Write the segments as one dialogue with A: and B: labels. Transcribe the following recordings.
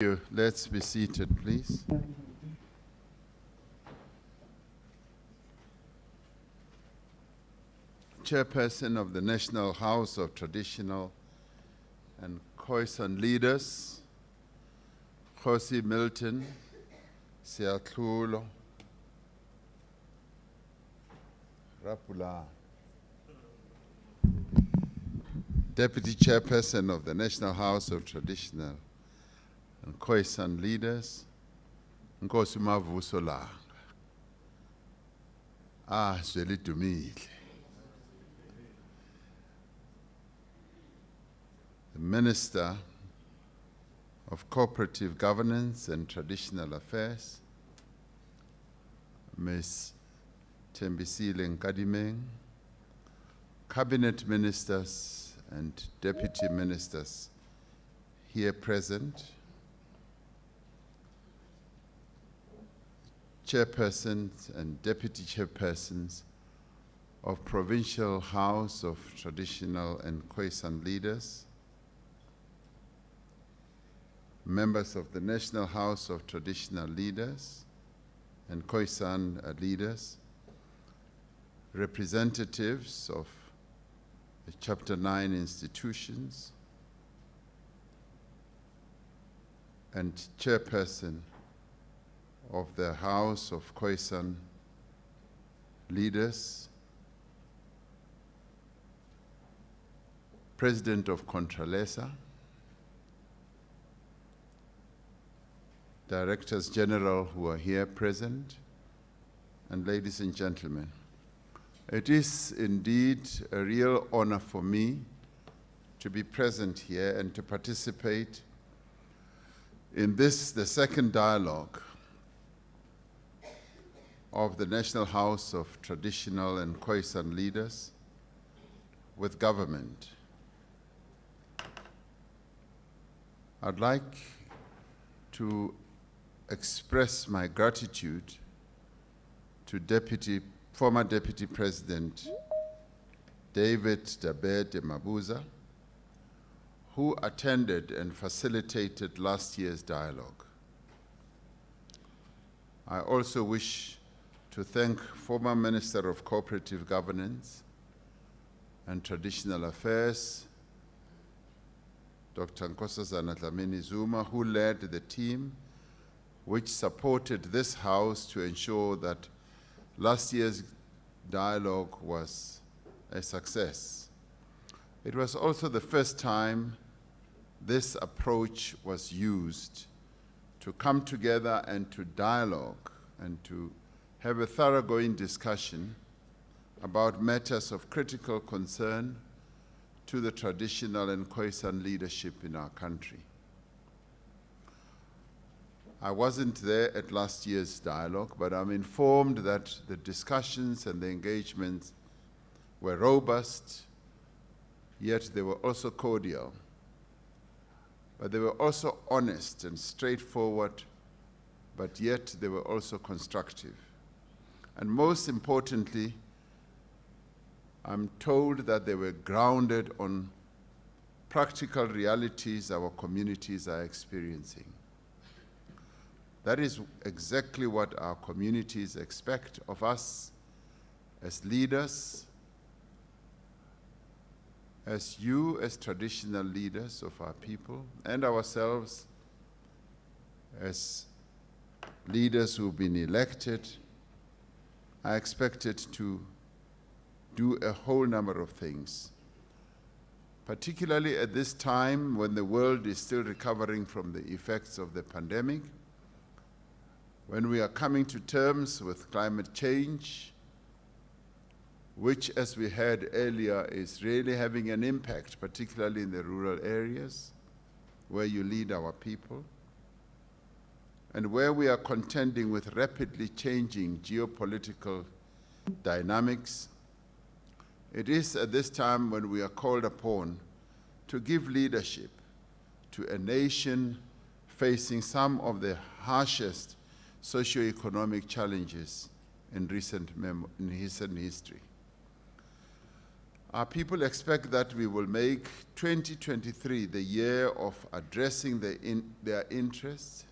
A: You. Let's be seated, please. Chairperson of the National House of Traditional and Khoi-San Leaders, Khosi Milton Siatlulo Rapula. Deputy Chairperson of the National House of Traditional and Khoi-San Leaders, Nkosi Mavuso Langa. Zwelidumile. The Minister of Cooperative Governance and Traditional Affairs, Ms. Thembisile Nkadimeng, Cabinet Ministers and Deputy Ministers here present, Chairpersons and Deputy Chairpersons of Provincial House of Traditional and Khoi-San Leaders, members of the National House of Traditional Leaders and Khoi-San Leaders, representatives of the Chapter 9 institutions, and Chairperson of the House of Khoi-San Leaders, President of Contralesa, Directors General who are here present, and ladies and gentlemen. It is indeed a real honor for me to be present here and to participate in this, the second dialogue of the National House of Traditional and Khoi-San Leaders with government. I'd like to express my gratitude to former Deputy President David Dabete Mabuza, who attended and facilitated last year's dialogue. I also wish to thank former Minister of Cooperative Governance and Traditional Affairs, Dr. Nkosazana Dlamini Zuma, who led the team which supported this House to ensure that last year's dialogue was a success. It was also the first time this approach was used to come together and to dialogue and to have a thoroughgoing discussion about matters of critical concern to the traditional and Khoi-San leadership in our country. I wasn't there at last year's dialogue, but I'm informed that the discussions and the engagements were robust, yet they were also cordial. But they were also honest and straightforward, but yet they were also constructive. And most importantly, I'm told that they were grounded on practical realities our communities are experiencing. That is exactly what our communities expect of us as leaders, as you as traditional leaders of our people, and ourselves as leaders who've been elected, are expected to do a whole number of things, particularly at this time when the world is still recovering from the effects of the pandemic, when we are coming to terms with climate change, which, as we heard earlier, is really having an impact, particularly in the rural areas where you lead our people, and where we are contending with rapidly changing geopolitical dynamics. It is at this time when we are called upon to give leadership to a nation facing some of the harshest socio-economic challenges in recent history. Our people expect that we will make 2023 the year of addressing their interests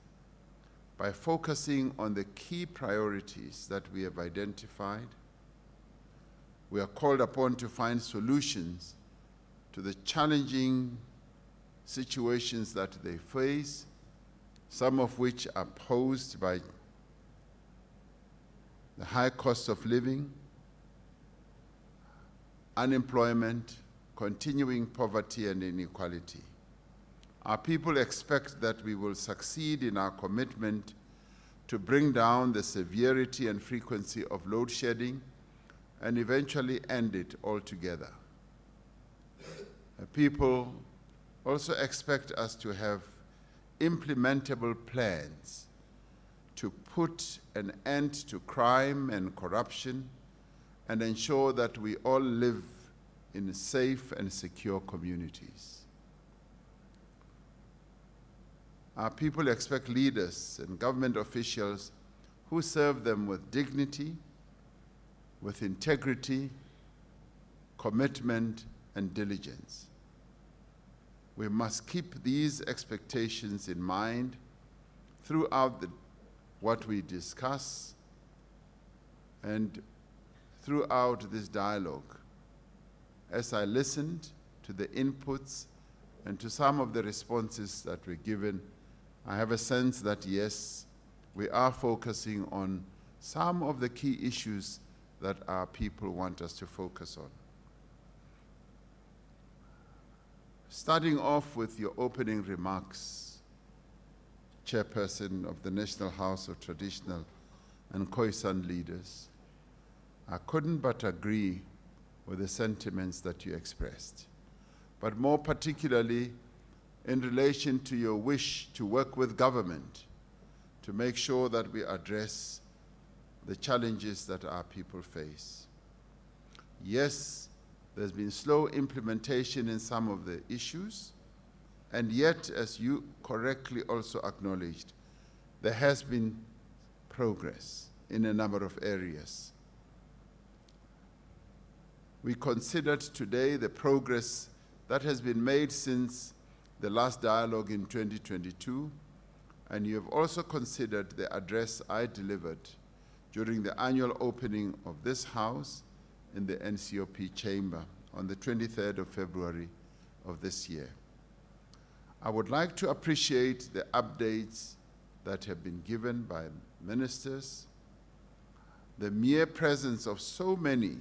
A: by focusing on the key priorities that we have identified. We are called upon to find solutions to the challenging situations that they face, some of which are posed by the high cost of living, unemployment, continuing poverty and inequality. Our people expect that we will succeed in our commitment to bring down the severity and frequency of load shedding and eventually end it altogether. People also expect us to have implementable plans to put an end to crime and corruption and ensure that we all live in safe and secure communities. Our people expect leaders and government officials who serve them with dignity, with integrity, commitment, and diligence. We must keep these expectations in mind throughout what we discuss and throughout this dialogue. As I listened to the inputs and to some of the responses that were given, I have a sense that yes, we are focusing on some of the key issues that our people want us to focus on. Starting off with your opening remarks, Chairperson of the National House of Traditional and Khoi-San Leaders, I couldn't but agree with the sentiments that you expressed, but more particularly in relation to your wish to work with government to make sure that we address the challenges that our people face. Yes, there's been slow implementation in some of the issues, and yet, as you correctly also acknowledged, there has been progress in a number of areas. We considered today the progress that has been made since the last dialogue in 2022, and you have also considered the address I delivered during the annual opening of this House in the NCOP chamber on the 23rd of February of this year. I would like to appreciate the updates that have been given by ministers. The mere presence of so many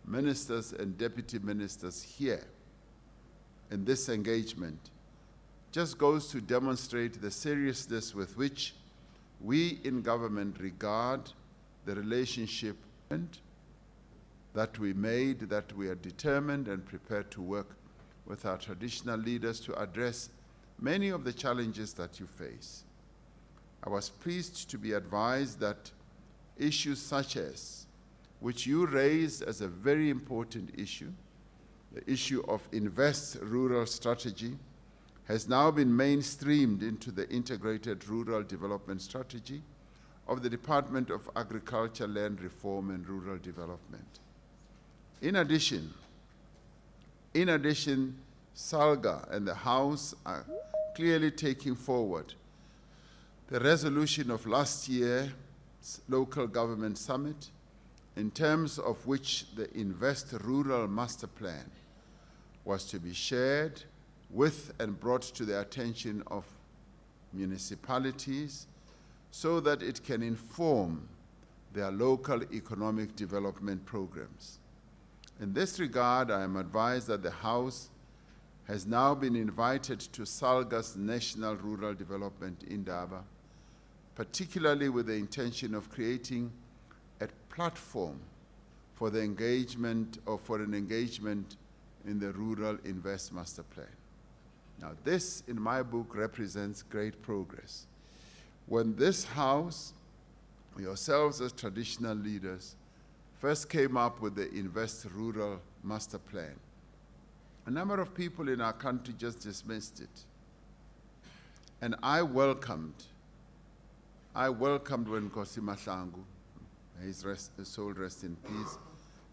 A: ministers and deputy ministers here in this engagement just goes to demonstrate the seriousness with which we in government regard the relationship that we made, that we are determined and prepared to work with our traditional leaders to address many of the challenges that you face. I was pleased to be advised that issues such as, which you raised as a very important issue, the issue of Invest Rural Strategy, has now been mainstreamed into the Integrated Rural Development Strategy of the Department of Agriculture, Land Reform and Rural Development. In addition, SALGA and the House are clearly taking forward the resolution of last year's local government summit, in terms of which the Invest Rural Master Plan was to be shared with and brought to the attention of municipalities so that it can inform their local economic development programs. In this regard, I am advised that the House has now been invited to SALGA's National Rural Development Indaba, particularly with the intention of creating a platform for the engagement or for an engagement in the Rural Invest Master Plan. Now, this, in my book, represents great progress. When this House, yourselves as traditional leaders, first came up with the Invest Rural Master Plan, a number of people in our country just dismissed it. And I welcomed when Nkosi Mahlangu, his soul rest in peace,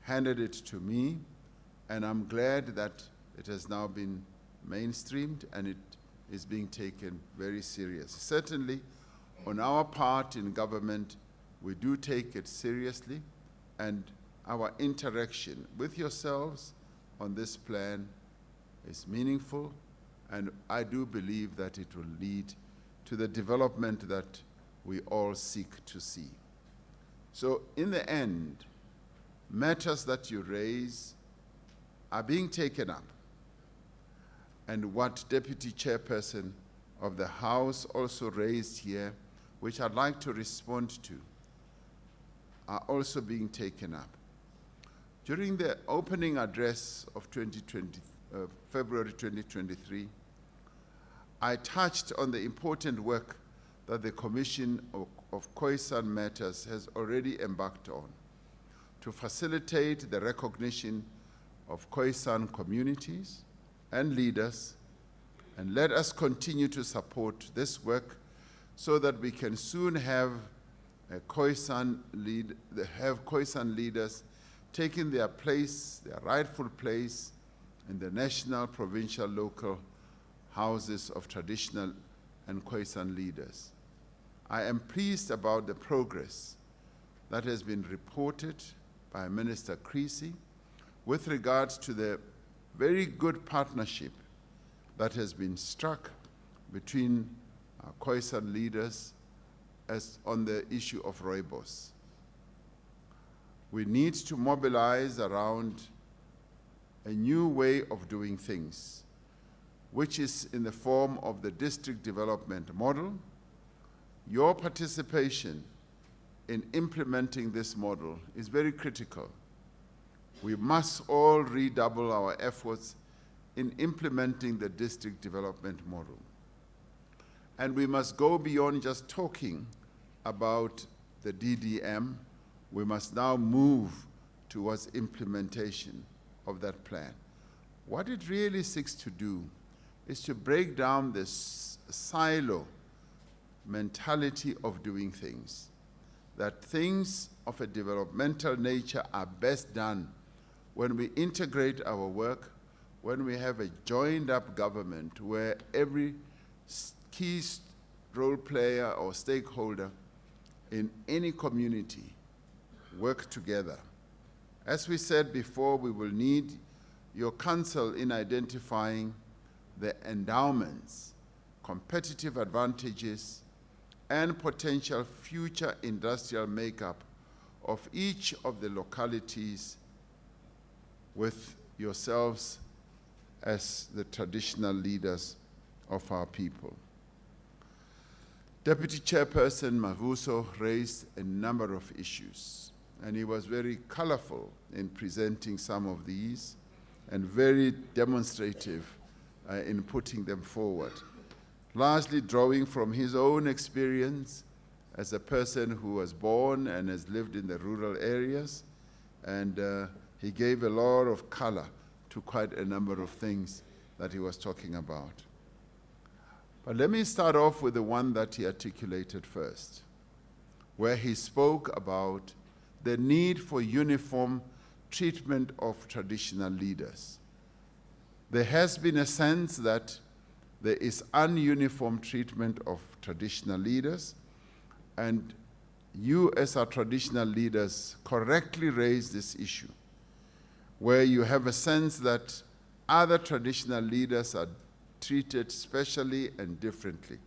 A: handed it to me And I'm glad that it has now been mainstreamed and it is being taken very seriously. Certainly, on our part in government, we do take it seriously, and our interaction with yourselves on this plan is meaningful, and I do believe that it will lead to the development that we all seek to see. So in the end, matters that you raise are being taken up. And what Deputy Chairperson of the House also raised here, which I'd like to respond to, are also being taken up. During the opening address of February 2023, I touched on the important work that the Commission of Khoi-San Matters has already embarked on to facilitate the recognition of Khoi-San communities and leaders, and let us continue to support this work so that we can soon have Khoi-San leaders taking their place, their rightful place in the national, provincial, local houses of traditional and Khoi-San leaders. I am pleased about the progress that has been reported by Minister Creasy with regards to the very good partnership that has been struck between Khoi-San leaders as on the issue of rooibos. We need to mobilize around a new way of doing things, which is in the form of the district development model. Your participation in implementing this model is very critical. We must all redouble our efforts in implementing the district development model. And we must go beyond just talking about the DDM. We must now move towards implementation of that plan. What it really seeks to do is to break down this silo mentality of doing things, that things of a developmental nature are best done when we integrate our work, when we have a joined-up government where every key role player or stakeholder in any community work together. As we said before, we will need your counsel in identifying the endowments, competitive advantages, and potential future industrial makeup of each of the localities with yourselves as the traditional leaders of our people. Deputy Chairperson Mavuso raised a number of issues, and he was very colorful in presenting some of these and very demonstrative in putting them forward, largely drawing from his own experience as a person who was born and has lived in the rural areas, and he gave a lot of color to quite a number of things that he was talking about. But let me start off with the one that he articulated first, where he spoke about the need for uniform treatment of traditional leaders. There has been a sense that there is ununiform treatment of traditional leaders, and you as our traditional leaders correctly raise this issue, where you have a sense that other traditional leaders are treated specially and differently.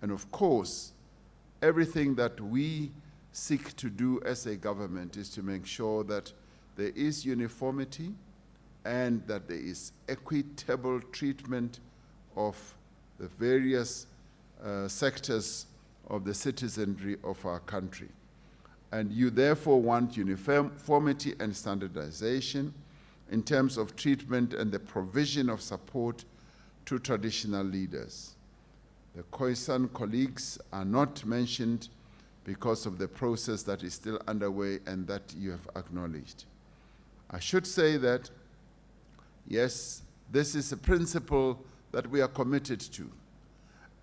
A: And of course, everything that we seek to do as a government is to make sure that there is uniformity and that there is equitable treatment of the various sectors of the citizenry of our country. And you therefore want uniformity and standardization in terms of treatment and the provision of support to traditional leaders. The Khoi-San colleagues are not mentioned because of the process that is still underway and that you have acknowledged. I should say that, yes, this is a principle that we are committed to.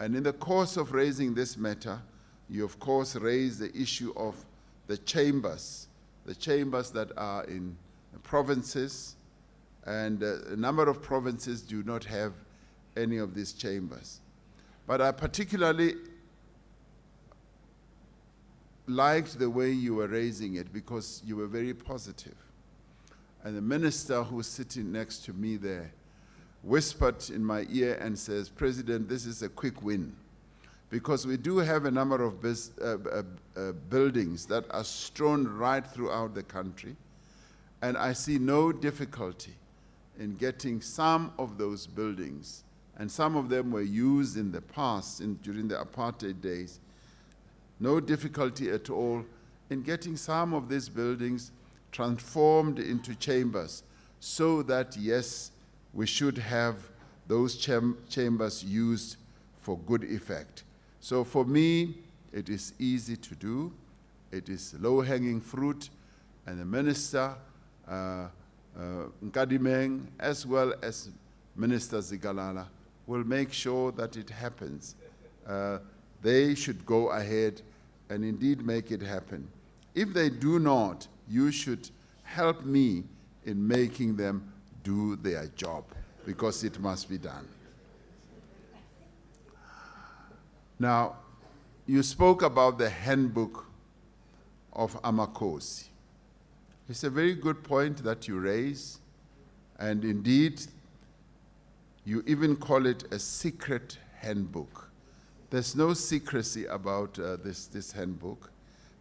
A: And in the course of raising this matter, you of course raise the issue of the chambers that are in provinces And a number of provinces do not have any of these chambers. But I particularly liked the way you were raising it because you were very positive. And the minister who's sitting next to me there whispered in my ear and says, President, this is a quick win. Because we do have a number of buildings that are strewn right throughout the country. And I see no difficulty in getting some of those buildings, and some of them were used in the past, during the apartheid days, no difficulty at all in getting some of these buildings transformed into chambers so that, yes, we should have those chambers used for good effect. So for me, it is easy to do. It is low-hanging fruit, and the minister, Nkadimeng, as well as Minister Zikalala, will make sure that it happens. They should go ahead and indeed make it happen. If they do not, you should help me in making them do their job, because it must be done. Now, you spoke about the handbook of Amakhosi. It's a very good point that you raise, and indeed, you even call it a secret handbook. There's no secrecy about this handbook,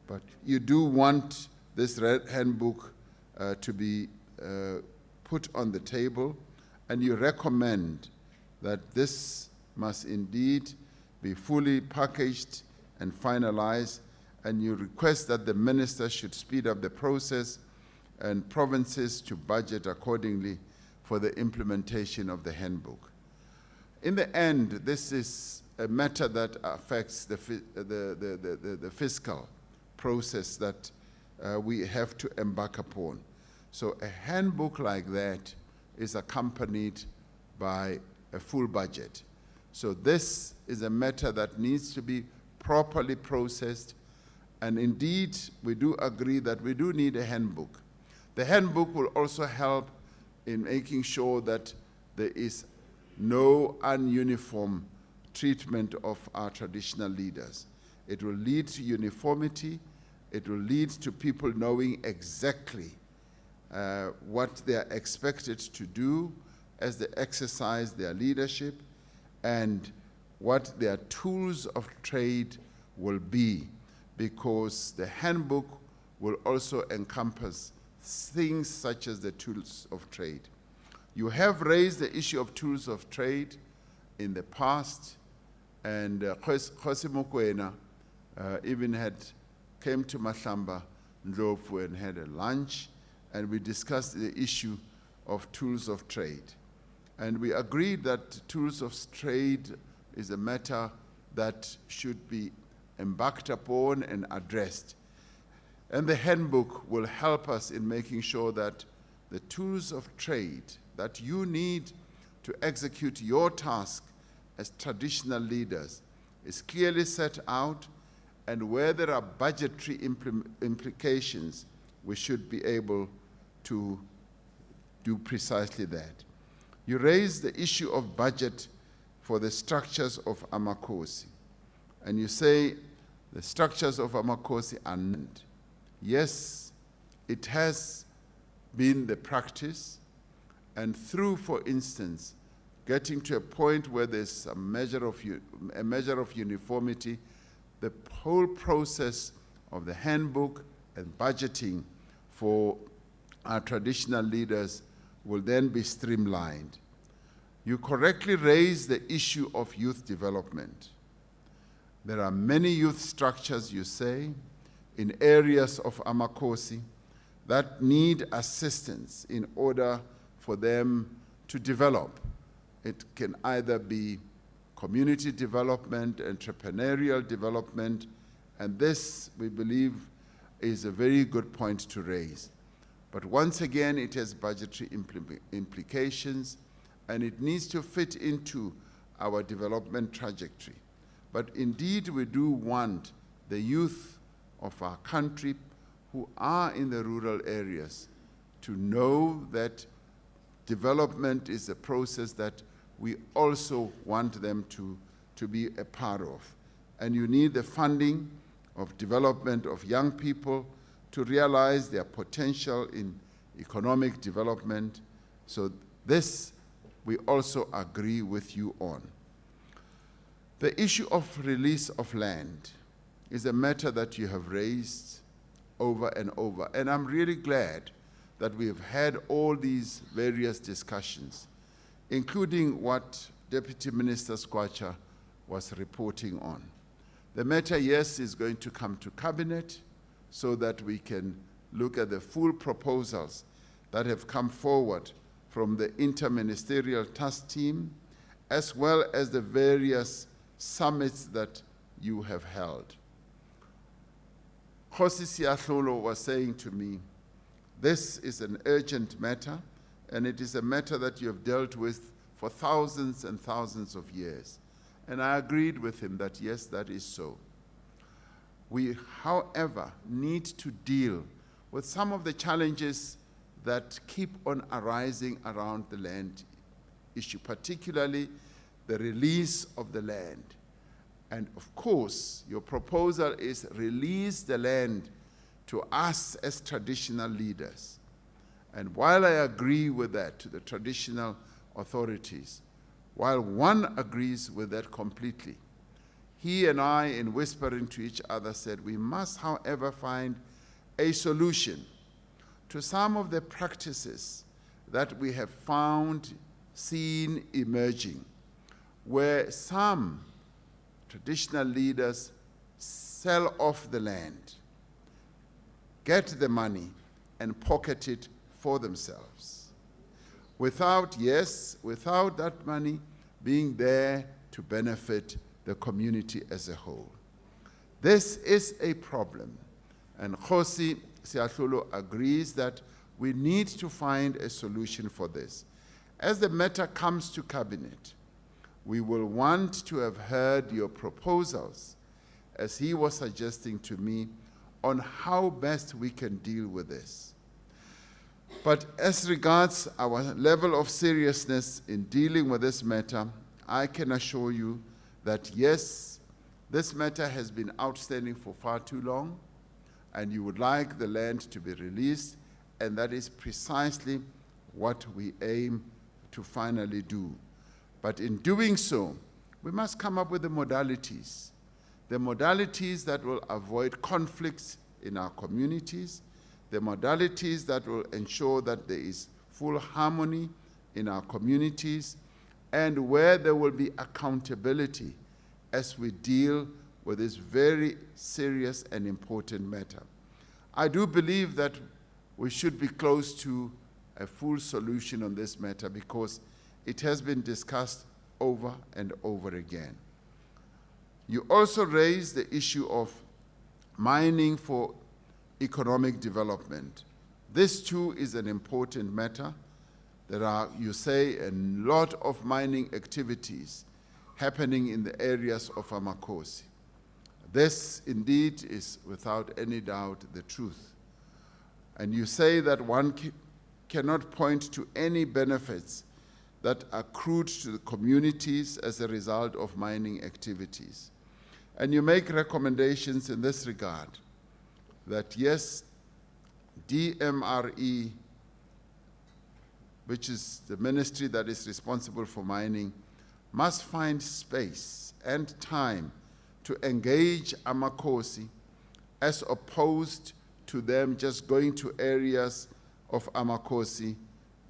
A: but you do want this handbook to be put on the table, and you recommend that this must indeed be fully packaged and finalized, and you request that the minister should speed up the process and provinces to budget accordingly for the implementation of the handbook. In the end, this is a matter that affects the fiscal process that we have to embark upon. So a handbook like that is accompanied by a full budget. So this is a matter that needs to be properly processed, and indeed, we do agree that we do need a handbook. The handbook will also help in making sure that there is no ununiform treatment of our traditional leaders. It will lead to uniformity. It will lead to people knowing exactly what they are expected to do as they exercise their leadership, and what their tools of trade will be, because the handbook will also encompass things such as the tools of trade. You have raised the issue of tools of trade in the past, and Kgosi Mokoena even came to Mahlamba Ndlovu and had a lunch, and we discussed the issue of tools of trade. And we agreed that tools of trade is a matter that should be embarked upon and addressed. And the handbook will help us in making sure that the tools of trade that you need to execute your task as traditional leaders is clearly set out, and where there are budgetary implications, we should be able to do precisely that. You raised the issue of budget for the structures of Amakhosi, and you say the structures of Amakhosi are not. Yes, it has been the practice, and through, for instance, getting to a point where there's a measure of uniformity, the whole process of the handbook and budgeting for our traditional leaders will then be streamlined. You correctly raise the issue of youth development. There are many youth structures, you say, in areas of Amakhosi that need assistance in order for them to develop. It can either be community development, entrepreneurial development, and this, we believe, is a very good point to raise. But once again, it has budgetary implications, and it needs to fit into our development trajectory. But indeed, we do want the youth of our country who are in the rural areas to know that development is a process that we also want them to be a part of. And you need the funding of development of young people to realize their potential in economic development. So this we also agree with you on. The issue of release of land is a matter that you have raised over and over. And I'm really glad that we have had all these various discussions, including what Deputy Minister Skwatsha was reporting on. The matter, yes, is going to come to Cabinet so that we can look at the full proposals that have come forward from the Interministerial Task Team, as well as the various summits that you have held. Khosi Siahlolo was saying to me, this is an urgent matter, and it is a matter that you have dealt with for thousands and thousands of years. And I agreed with him that, yes, that is so. We, however, need to deal with some of the challenges that keep on arising around the land issue, particularly the release of the land. And of course, your proposal is release the land to us as traditional leaders. And while I agree with that to the traditional authorities, while one agrees with that completely, he and I, in whispering to each other, said we must, however, find a solution to some of the practices that we have seen emerging, where some traditional leaders sell off the land, get the money, and pocket it for themselves, without that money being there to benefit the community as a whole. This is a problem, and Khosi Siahlolo agrees that we need to find a solution for this. As the matter comes to Cabinet, we will want to have heard your proposals, as he was suggesting to me, on how best we can deal with this. But as regards our level of seriousness in dealing with this matter, I can assure you that yes, this matter has been outstanding for far too long, and you would like the land to be released, and that is precisely what we aim to finally do. But in doing so, we must come up with the modalities that will avoid conflicts in our communities, the modalities that will ensure that there is full harmony in our communities, and where there will be accountability as we deal with this very serious and important matter. I do believe that we should be close to a full solution on this matter because it has been discussed over and over again. You also raised the issue of mining for economic development. This too is an important matter. There are, you say, a lot of mining activities happening in the areas of Amakosi. This indeed is without any doubt the truth. And you say that one cannot point to any benefits that accrued to the communities as a result of mining activities. And you make recommendations in this regard, that yes, DMRE, which is the ministry that is responsible for mining, must find space and time to engage Amakosi as opposed to them just going to areas of Amakosi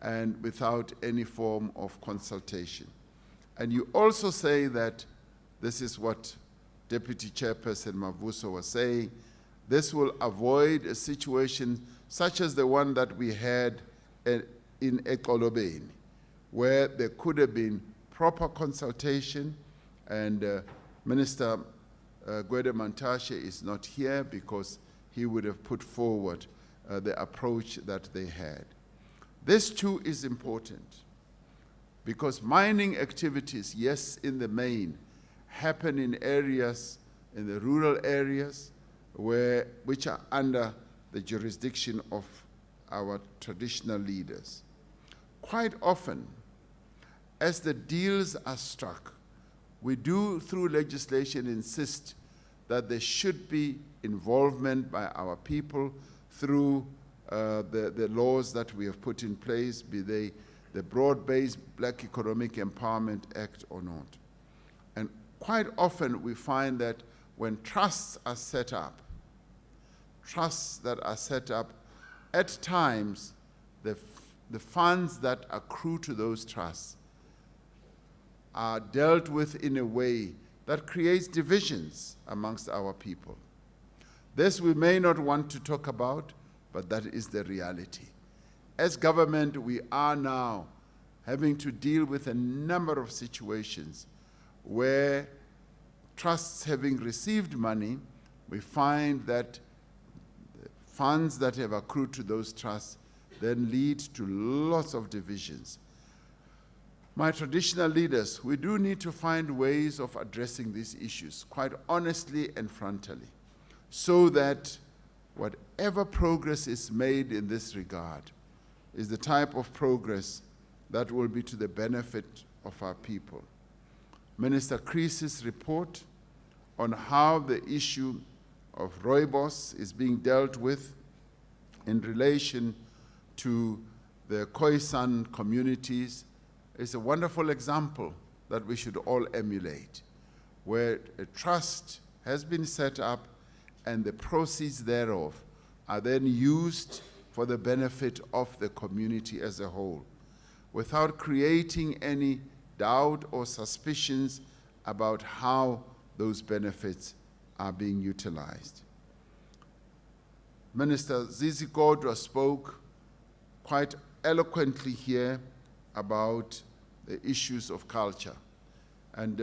A: and without any form of consultation. And you also say that this is what Deputy Chairperson Mavuso was saying, this will avoid a situation such as the one that we had in Ekolobeni, where there could have been proper consultation, and Minister Gwede Mantashe is not here because he would have put forward the approach that they had. This too is important because mining activities, yes, in the main, happen in areas, in the rural areas, which are under the jurisdiction of our traditional leaders. quite often, as the deals are struck, we do, through legislation, insist that there should be involvement by our people through the laws that we have put in place, be they the broad-based Black Economic Empowerment Act or not. And quite often we find that when trusts are set up, at times the funds that accrue to those trusts are dealt with in a way that creates divisions amongst our people. This we may not want to talk about, but that is the reality. As government, we are now having to deal with a number of situations where trusts having received money, we find that the funds that have accrued to those trusts then lead to lots of divisions. My traditional leaders, we do need to find ways of addressing these issues quite honestly and frontally, so that whatever progress is made in this regard is the type of progress that will be to the benefit of our people. Minister Creasy's report on how the issue of rooibos is being dealt with in relation to the Khoi-San communities is a wonderful example that we should all emulate, where a trust has been set up and the proceeds thereof are then used for the benefit of the community as a whole, without creating any doubt or suspicions about how those benefits are being utilized. Minister Zizi Kodwa spoke quite eloquently here about the issues of culture. And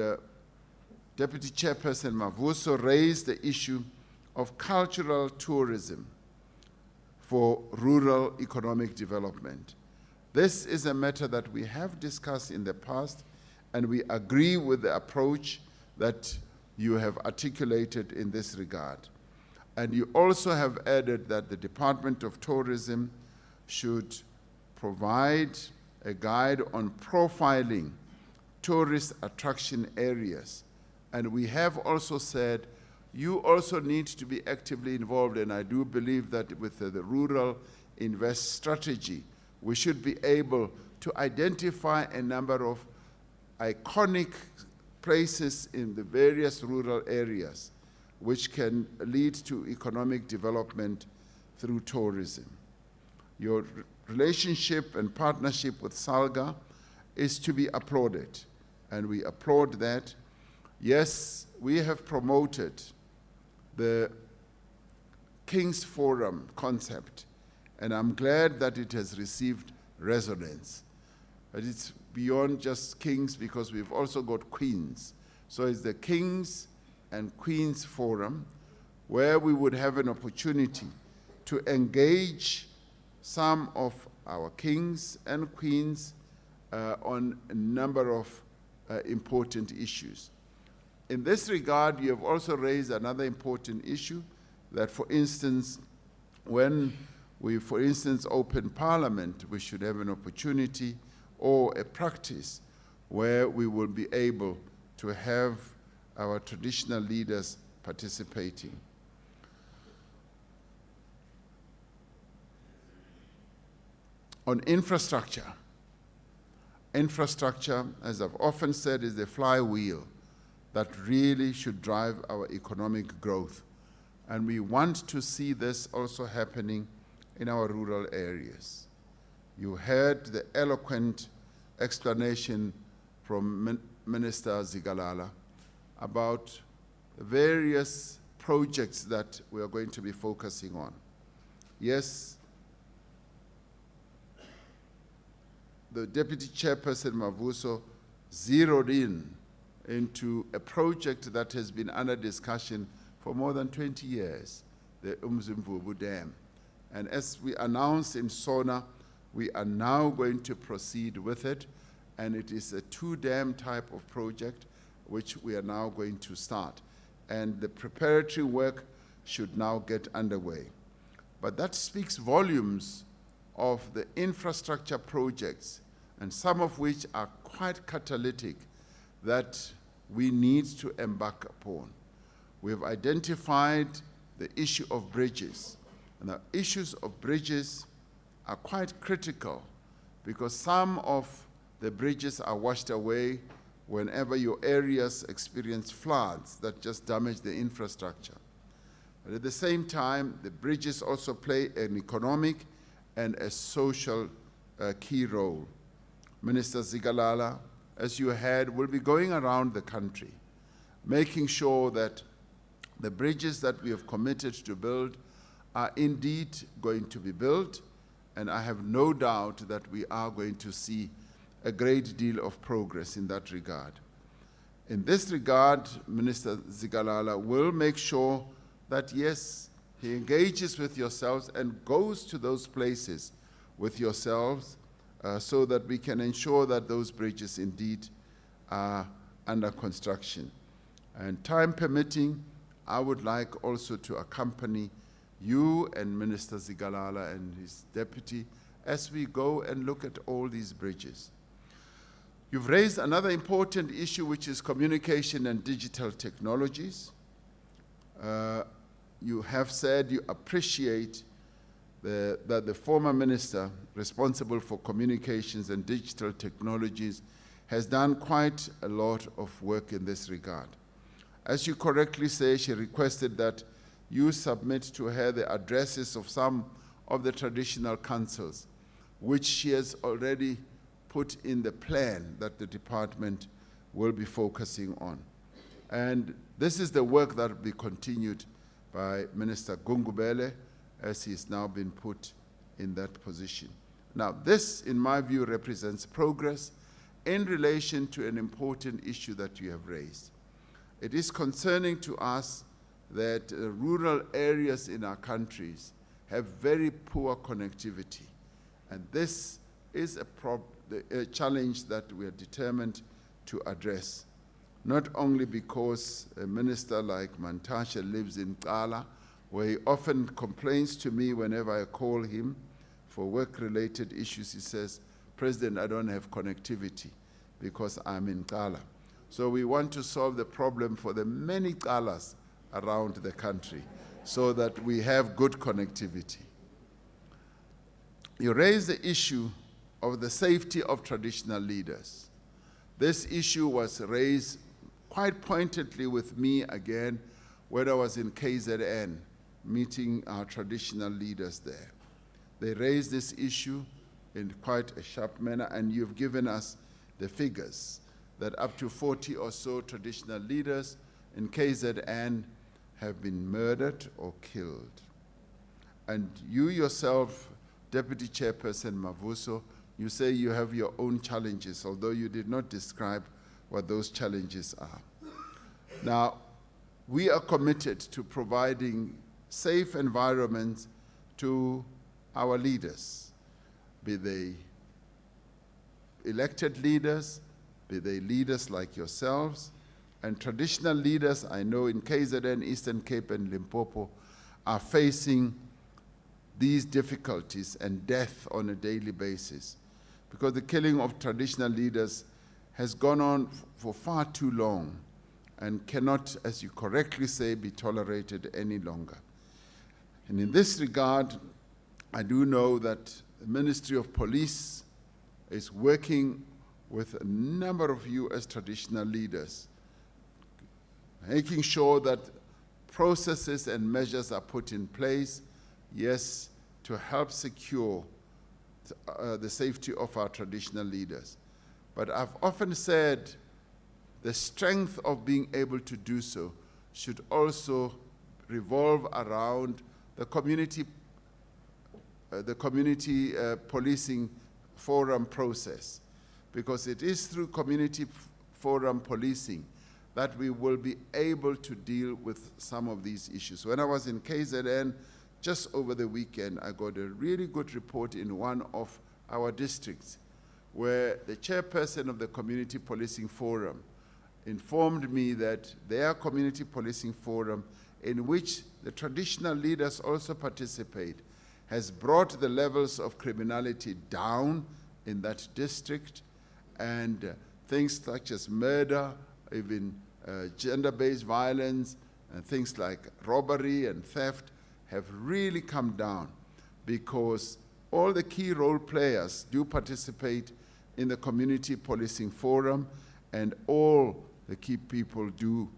A: Deputy Chairperson Mavuso raised the issue of cultural tourism for rural economic development. This is a matter that we have discussed in the past, and we agree with the approach that you have articulated in this regard. And you also have added that the Department of Tourism should provide a guide on profiling tourist attraction areas. And we have also said you also need to be actively involved, and I do believe that with the Rural Invest strategy, we should be able to identify a number of iconic places in the various rural areas which can lead to economic development through tourism. Your relationship and partnership with SALGA is to be applauded, and we applaud that. Yes, we have promoted the King's Forum concept, and I'm glad that it has received resonance. But it's beyond just kings, because we've also got queens. So it's the Kings and Queens Forum, where we would have an opportunity to engage some of our kings and queens on a number of important issues. In this regard, you have also raised another important issue, that, for instance, when we, for instance, open Parliament, we should have an opportunity or a practice where we will be able to have our traditional leaders participating. On infrastructure, as I've often said, is the flywheel that really should drive our economic growth. And we want to see this also happening in our rural areas. You heard the eloquent explanation from Minister Zigalala about various projects that we are going to be focusing on. Yes, the Deputy Chairperson Mavuso zeroed into a project that has been under discussion for more than 20 years, the Umzimvubu Dam. And as we announced in SONA, we are now going to proceed with it, and it is a two-dam type of project which we are now going to start. And the preparatory work should now get underway. But that speaks volumes of the infrastructure projects and some of which are quite catalytic that we need to embark upon. We have identified the issue of bridges. And the issues of bridges are quite critical because some of the bridges are washed away whenever your areas experience floods that just damage the infrastructure. But at the same time, the bridges also play an economic and a social key role. Minister Zikalala, as you heard, will be going around the country, making sure that the bridges that we have committed to build are indeed going to be built, and I have no doubt that we are going to see a great deal of progress in that regard. In this regard, Minister Zikalala will make sure that, yes, he engages with yourselves and goes to those places with yourselves so that we can ensure that those bridges indeed are under construction. And time permitting, I would like also to accompany you and Minister Zikalala and his deputy as we go and look at all these bridges. You've raised another important issue, which is communication and digital technologies. You have said you appreciate that the former minister responsible for communications and digital technologies has done quite a lot of work in this regard. As you correctly say, she requested that you submit to her the addresses of some of the traditional councils, which she has already put in the plan that the department will be focusing on. And this is the work that will be continued by Minister Gungubele, as he's now been put in that position. Now, this, in my view, represents progress in relation to an important issue that you have raised. It is concerning to us that rural areas in our countries have very poor connectivity. And this is a challenge that we are determined to address, not only because a minister like Mantashe lives in Kala, where he often complains to me whenever I call him for work-related issues. He says, "President, I don't have connectivity because I'm in Kala." So we want to solve the problem for the many Kalas around the country so that we have good connectivity. You raised the issue of the safety of traditional leaders. This issue was raised quite pointedly with me again when I was in KZN meeting our traditional leaders there. They raised this issue in quite a sharp manner, and you've given us the figures that up to 40 or so traditional leaders in KZN have been murdered or killed. And you yourself, Deputy Chairperson Mavuso, you say you have your own challenges, although you did not describe what those challenges are. Now, we are committed to providing safe environments to our leaders, be they elected leaders, be they leaders like yourselves, and traditional leaders. I know in KZN, Eastern Cape, and Limpopo are facing these difficulties and death on a daily basis because the killing of traditional leaders has gone on for far too long and cannot, as you correctly say, be tolerated any longer. And in this regard, I do know that the Ministry of Police is working with a number of you as traditional leaders, making sure that processes and measures are put in place, yes, to help secure the safety of our traditional leaders. But I've often said the strength of being able to do so should also revolve around the community policing forum process, because it is through community forum policing that we will be able to deal with some of these issues. When I was in KZN just over the weekend, I got a really good report in one of our districts where the chairperson of the Community Policing Forum informed me that their community policing forum, in which the traditional leaders also participate, has brought the levels of criminality down in that district, and things such as murder, even gender-based violence, and things like robbery and theft have really come down because all the key role players do participate in the Community Policing Forum, and all the key people do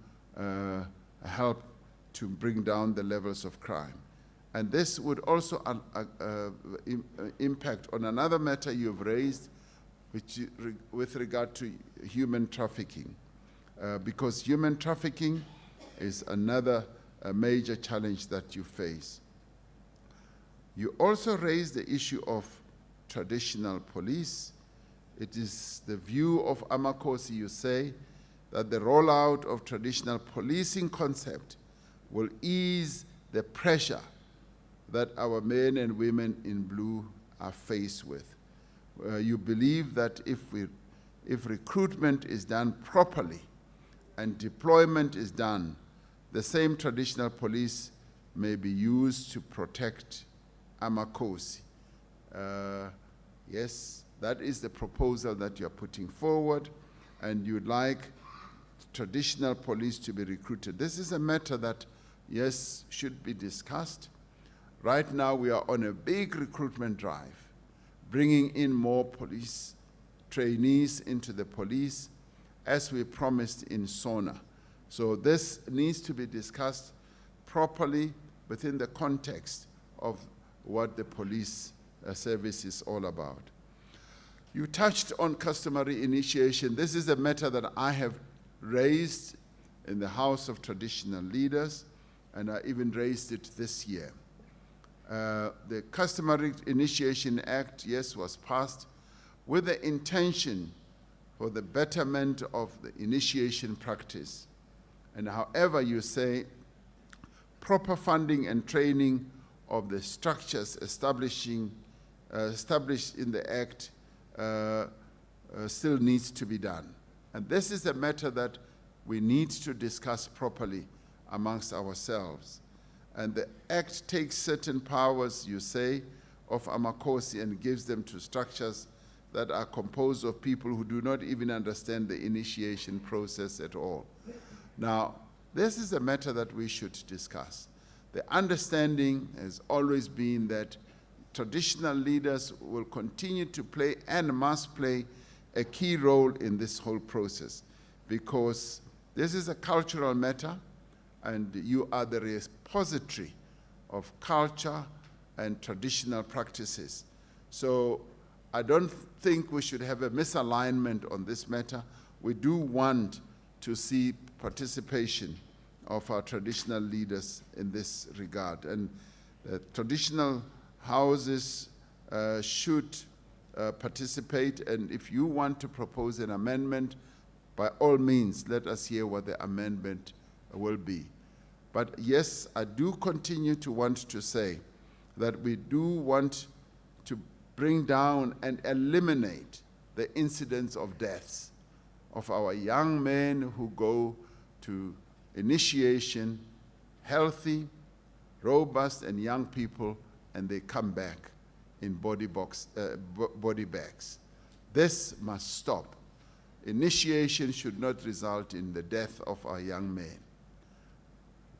A: help to bring down the levels of crime. And this would also impact on another matter you've raised, which with regard to human trafficking, because human trafficking is another major challenge that you face. You also raised the issue of traditional police. It is the view of Ramaphosa, you say, that the rollout of traditional policing concept will ease the pressure that our men and women in blue are faced with. You believe that if recruitment is done properly and deployment is done, the same traditional police may be used to protect Ramaphosa. Yes, that is the proposal that you're putting forward, and you'd like traditional police to be recruited. This is a matter that, yes, should be discussed. Right now, we are on a big recruitment drive, bringing in more police trainees into the police, as we promised in SONA. So this needs to be discussed properly within the context of what the police service is all about. You touched on customary initiation. This is a matter that I have raised in the House of Traditional Leaders, and I even raised it this year. The Customary Initiation Act, yes, was passed with the intention for the betterment of the initiation practice. And however you say, proper funding and training of the structures established in the Act still needs to be done. And this is a matter that we need to discuss properly amongst ourselves. And the Act takes certain powers, you say, of Ramaphosa and gives them to structures that are composed of people who do not even understand the initiation process at all. Now, this is a matter that we should discuss. The understanding has always been that traditional leaders will continue to play and must play a key role in this whole process, because this is a cultural matter, and you are the repository of culture and traditional practices. So I don't think we should have a misalignment on this matter. We do want to see participation of our traditional leaders in this regard. And traditional houses should participate, and if you want to propose an amendment, by all means, let us hear what the amendment will be. But yes, I do continue to want to say that we do want to bring down and eliminate the incidence of deaths of our young men who go to initiation, healthy, robust, and young people, and they come back in body bags. This must stop. Initiation should not result in the death of our young men.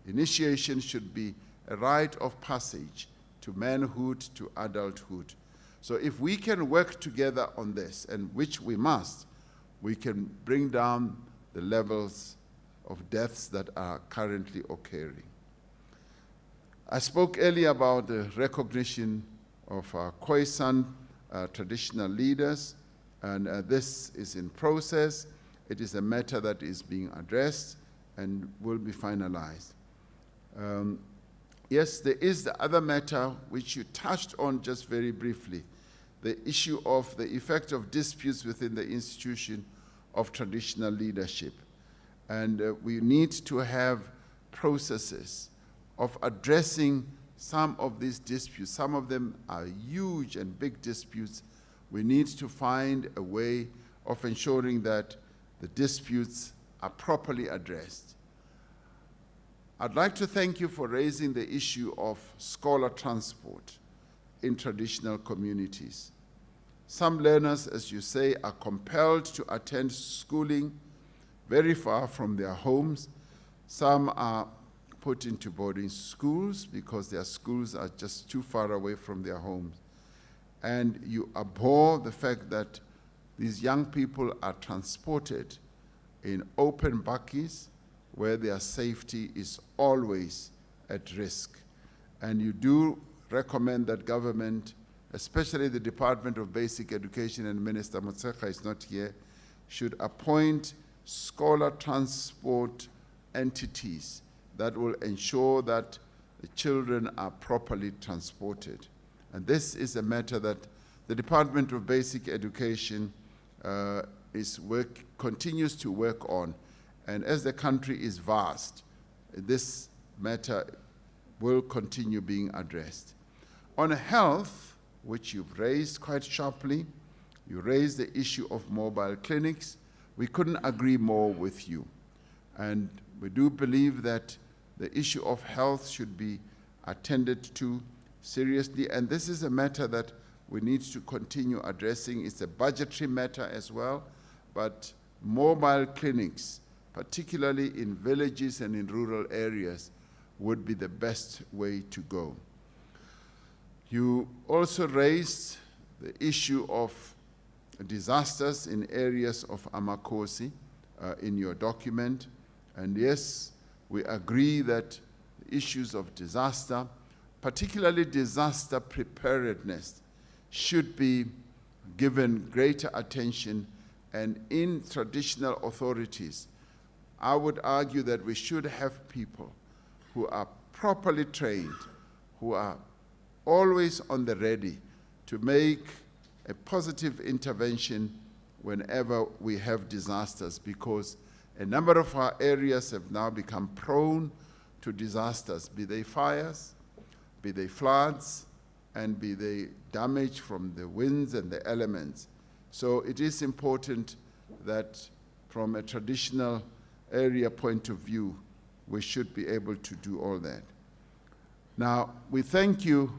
A: Initiation should be a rite of passage to manhood, to adulthood. So if we can work together on this, and which we must, we can bring down the levels of deaths that are currently occurring. I spoke earlier about the recognition of our Khoi-San traditional leaders, and this is in process. It is a matter that is being addressed and will be finalized. Yes, there is the other matter which you touched on just very briefly, the issue of the effect of disputes within the institution of traditional leadership. And we need to have processes of addressing some of these disputes. Some of them are huge and big disputes. We need to find a way of ensuring that the disputes are properly addressed. I'd like to thank you for raising the issue of scholar transport in traditional communities. Some learners, as you say, are compelled to attend schooling very far from their homes. Some are put into boarding schools because their schools are just too far away from their homes. And you abhor the fact that these young people are transported in open bakkies where their safety is always at risk. And you do recommend that government, especially the Department of Basic Education, and Minister Motsekga is not here, should appoint scholar transport entities that will ensure that the children are properly transported. And this is a matter that the Department of Basic Education continues to work on. And as the country is vast, this matter will continue being addressed. On health, which you've raised quite sharply, you raised the issue of mobile clinics. We couldn't agree more with you. And we do believe that the issue of health should be attended to seriously, and this is a matter that we need to continue addressing. It's a budgetary matter as well, but mobile clinics, particularly in villages and in rural areas, would be the best way to go. You also raised the issue of disasters in areas of Amakosi in your document, and yes, we agree that the issues of disaster, particularly disaster preparedness, should be given greater attention. And in traditional authorities, I would argue that we should have people who are properly trained, who are always on the ready to make a positive intervention whenever we have disasters, because a number of our areas have now become prone to disasters, be they fires, be they floods, and be they damage from the winds and the elements. So it is important that from a traditional area point of view, we should be able to do all that. Now, we thank you,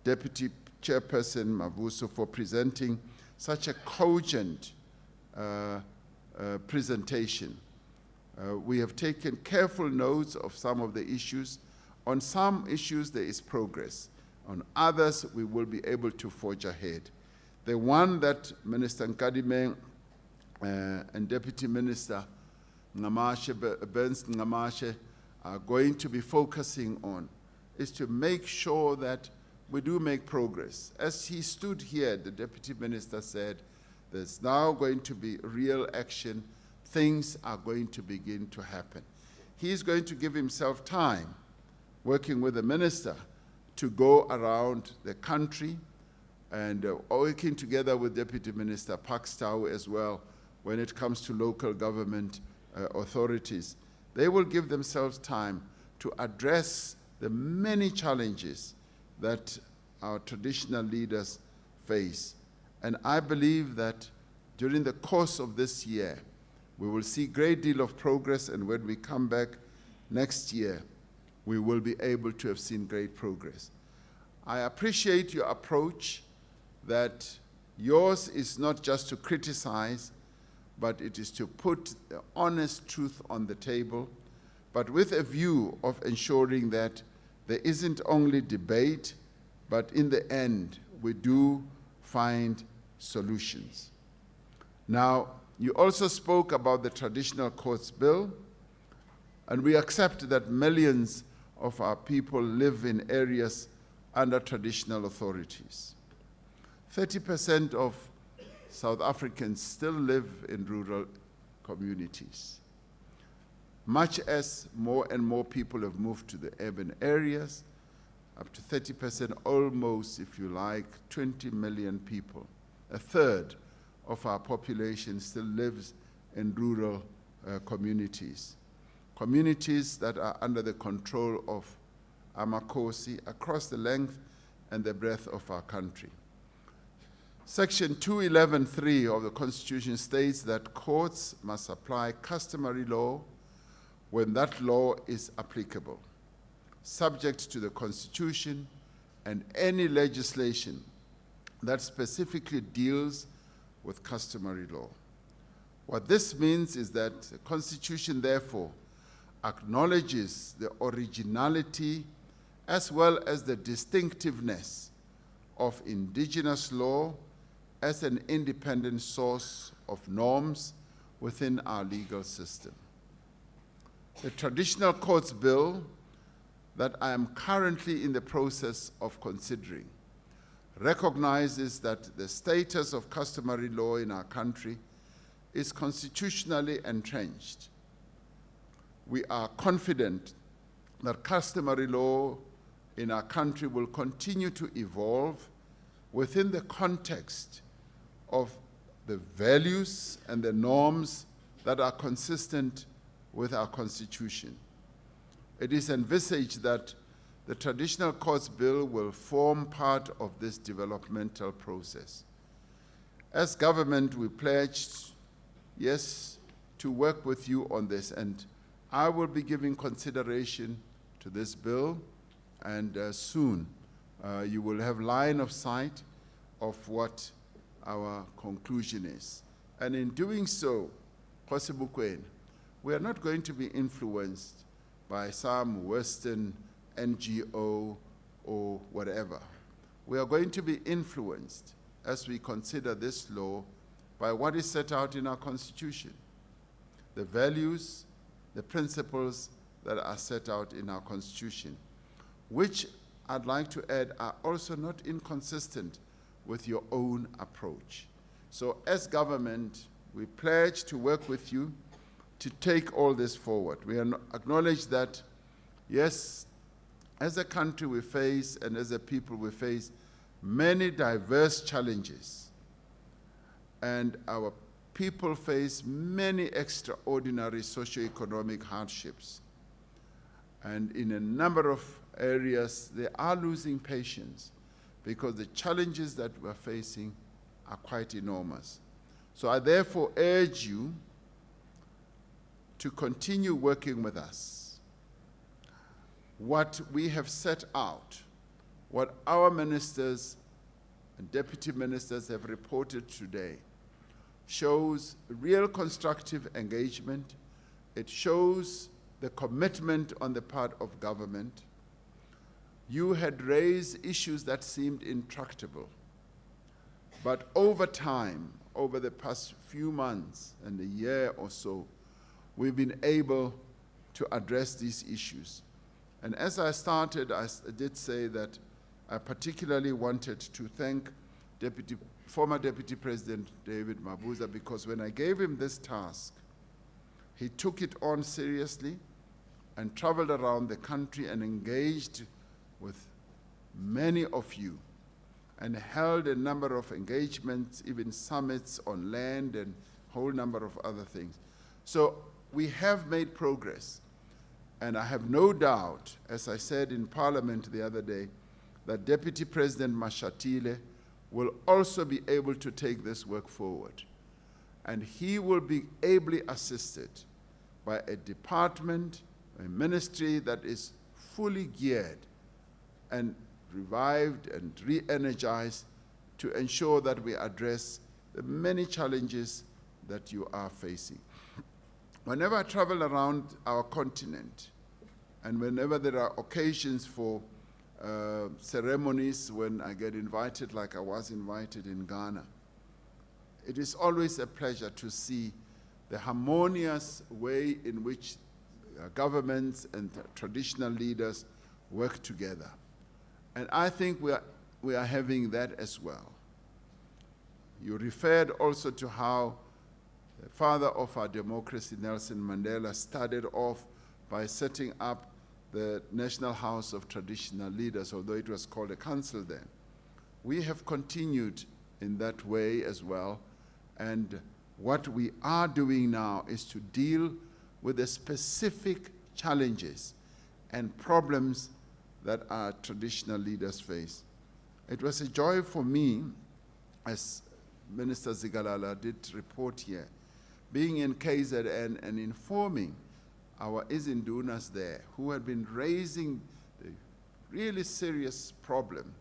A: Deputy Chairperson Mavuso, for presenting such a cogent presentation. We have taken careful notes of some of the issues. On some issues, there is progress. On others, we will be able to forge ahead. The one that Minister Nkadime and Deputy Minister Burns Ngamashe are going to be focusing on is to make sure that we do make progress. As he stood here, the Deputy Minister said, there's now going to be real action. Things are going to begin to happen. He's going to give himself time, working with the minister, to go around the country and working together with Deputy Minister Pakstow as well when it comes to local government authorities. They will give themselves time to address the many challenges that our traditional leaders face. And I believe that during the course of this year, we will see a great deal of progress, and when we come back next year, we will be able to have seen great progress. I appreciate your approach, that yours is not just to criticize, but it is to put the honest truth on the table, but with a view of ensuring that there isn't only debate, but in the end, we do find solutions. Now, you also spoke about the Traditional Courts Bill, and we accept that millions of our people live in areas under traditional authorities. 30% of South Africans still live in rural communities. Much as more and more people have moved to the urban areas, up to 30%, almost, if you like, 20 million people, a third of our population still lives in rural communities. Communities that are under the control of Amakosi across the length and the breadth of our country. Section 211(3) of the Constitution states that courts must apply customary law when that law is applicable, subject to the Constitution and any legislation that specifically deals with customary law. What this means is that the Constitution, therefore, acknowledges the originality as well as the distinctiveness of indigenous law as an independent source of norms within our legal system. The Traditional Courts Bill that I am currently in the process of considering recognizes that the status of customary law in our country is constitutionally entrenched. We are confident that customary law in our country will continue to evolve within the context of the values and the norms that are consistent with our Constitution. It is envisaged that the Traditional Courts Bill will form part of this developmental process. As government, we pledged, yes, to work with you on this, and I will be giving consideration to this bill, and soon you will have line of sight of what our conclusion is. And in doing so, Khosi Bukwena, we are not going to be influenced by some Western NGO or whatever. We are going to be influenced as we consider this law by what is set out in our Constitution, the values, the principles that are set out in our Constitution, which I'd like to add are also not inconsistent with your own approach. So as government, we pledge to work with you to take all this forward. We acknowledge that, yes, as a country we face and as a people we face many diverse challenges, and our people face many extraordinary socioeconomic hardships. And in a number of areas, they are losing patience because the challenges that we're facing are quite enormous. So I therefore urge you to continue working with us. What we have set out, what our ministers and deputy ministers have reported today, shows real constructive engagement. It shows the commitment on the part of government. You had raised issues that seemed intractable, but over time, over the past few months and a year or so, we've been able to address these issues. And as I started, I did say that I particularly wanted to thank former Deputy President David Mabuza, because when I gave him this task, he took it on seriously and traveled around the country and engaged with many of you and held a number of engagements, even summits on land and a whole number of other things. So we have made progress. And I have no doubt, as I said in Parliament the other day, that Deputy President Mashatile will also be able to take this work forward. And he will be ably assisted by a department, a ministry that is fully geared and revived and re-energized to ensure that we address the many challenges that you are facing. Whenever I travel around our continent, and whenever there are occasions for ceremonies, when I get invited, like I was invited in Ghana, it is always a pleasure to see the harmonious way in which governments and traditional leaders work together. And I think we are having that as well. You referred also to how the father of our democracy, Nelson Mandela, started off by setting up the National House of Traditional Leaders, although it was called a council then. We have continued in that way as well, and what we are doing now is to deal with the specific challenges and problems that our traditional leaders face. It was a joy for me, as Minister Zigalala did report here, being in KZN and informing our Izindunas there, who had been raising the really serious problem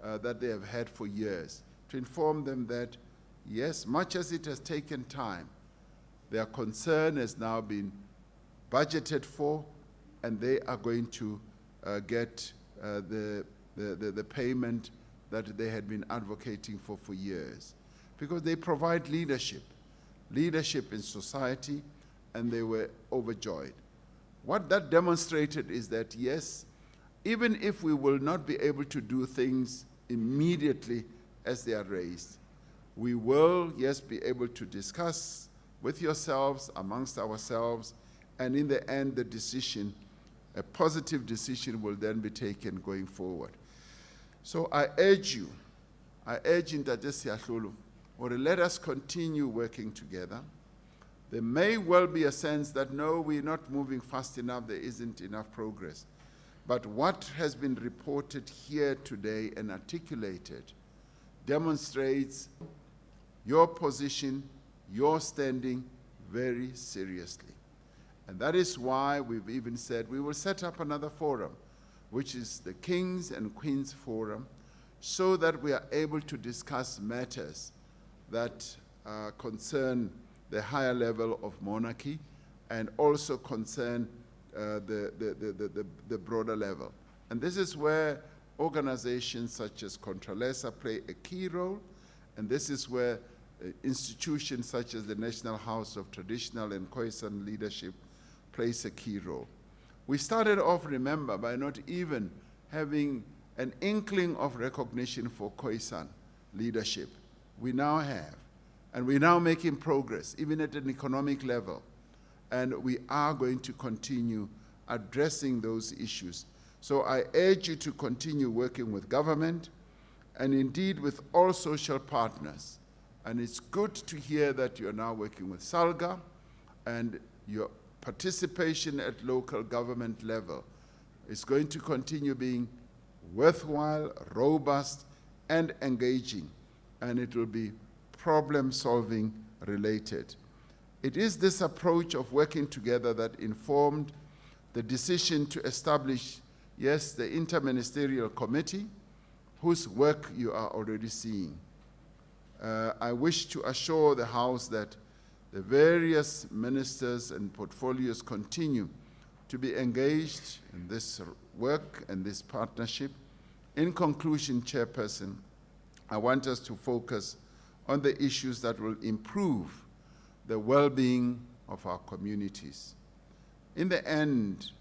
A: that they have had for years, to inform them that, yes, much as it has taken time, their concern has now been budgeted for, and they are going to get the payment that they had been advocating for years. Because they provide leadership in society, and they were overjoyed. What that demonstrated is that, yes, even if we will not be able to do things immediately as they are raised, we will, yes, be able to discuss with yourselves, amongst ourselves, and in the end, the decision, a positive decision will then be taken going forward. So I urge you, Ntate Siahlolo, or let us continue working together. There may well be a sense that, no, we're not moving fast enough, there isn't enough progress. But what has been reported here today and articulated demonstrates your position, your standing very seriously. And that is why we've even said we will set up another forum, which is the Kings and Queens Forum, so that we are able to discuss matters that concern the higher level of monarchy and also concern the broader level. And this is where organizations such as Contralesa play a key role, and this is where institutions such as the National House of Traditional and Khoi-San Leadership plays a key role. We started off, remember, by not even having an inkling of recognition for Khoi-San leadership. We now have, and we're now making progress, even at an economic level. And we are going to continue addressing those issues. So I urge you to continue working with government and indeed with all social partners. And it's good to hear that you're now working with SALGA, and your participation at local government level is going to continue being worthwhile, robust, and engaging, and it will be problem-solving related. It is this approach of working together that informed the decision to establish, yes, the Interministerial Committee, whose work you are already seeing. I wish to assure the House that the various ministers and portfolios continue to be engaged in this work and this partnership. In conclusion, Chairperson, I want us to focus on the issues that will improve the well-being of our communities. In the end,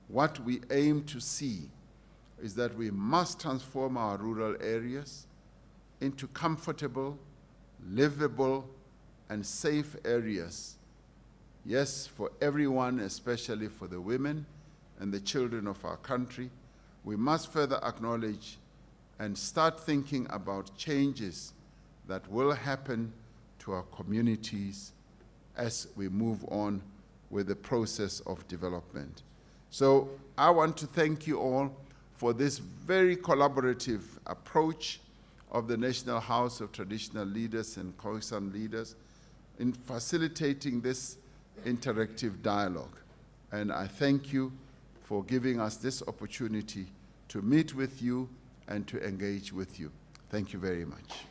A: what we aim to see is that we must transform our rural areas into comfortable, livable, and safe areas. Yes, for everyone, especially for the women and the children of our country. We must further acknowledge and start thinking about changes that will happen to our communities as we move on with the process of development. So I want to thank you all for this very collaborative approach of the National House of Traditional Leaders and Khoi-San Leaders in facilitating this interactive dialogue. And I thank you for giving us this opportunity to meet with you and to engage with you. Thank you very much.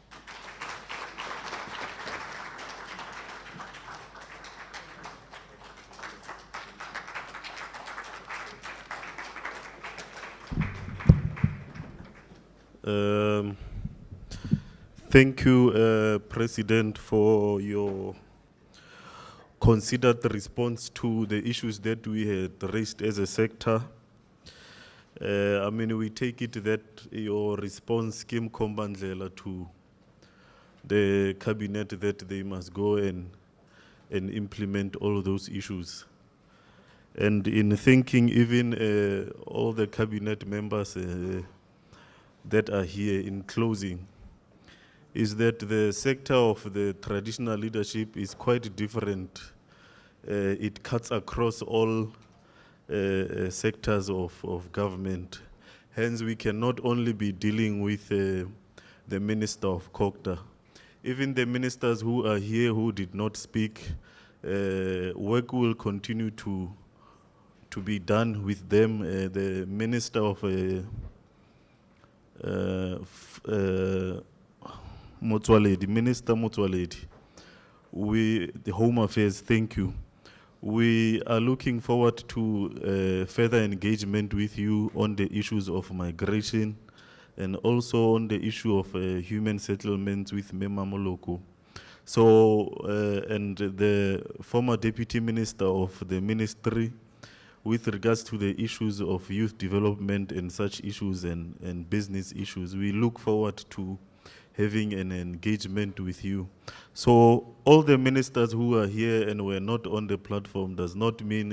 B: Thank you, President, for your considered response to the issues that we had raised as a sector. I mean, we take it that your response came Kombandlela to the cabinet that they must go and implement all those issues. And in thinking even all the cabinet members that are here in closing, is that the sector of the traditional leadership is quite different. It cuts across all sectors of government. Hence, we cannot only be dealing with the Minister of COGTA. Even the ministers who are here who did not speak, work will continue to be done with them. The Minister of Motsoaledi, Minister Motsoaledi, the Home Affairs, thank you. We are looking forward to further engagement with you on the issues of migration and also on the issue of human settlements with Mema Moloko. So, and the former Deputy Minister of the Ministry, with regards to the issues of youth development and such issues and business issues, we look forward to having an engagement with you. So all the ministers who are here and were not on the platform does not mean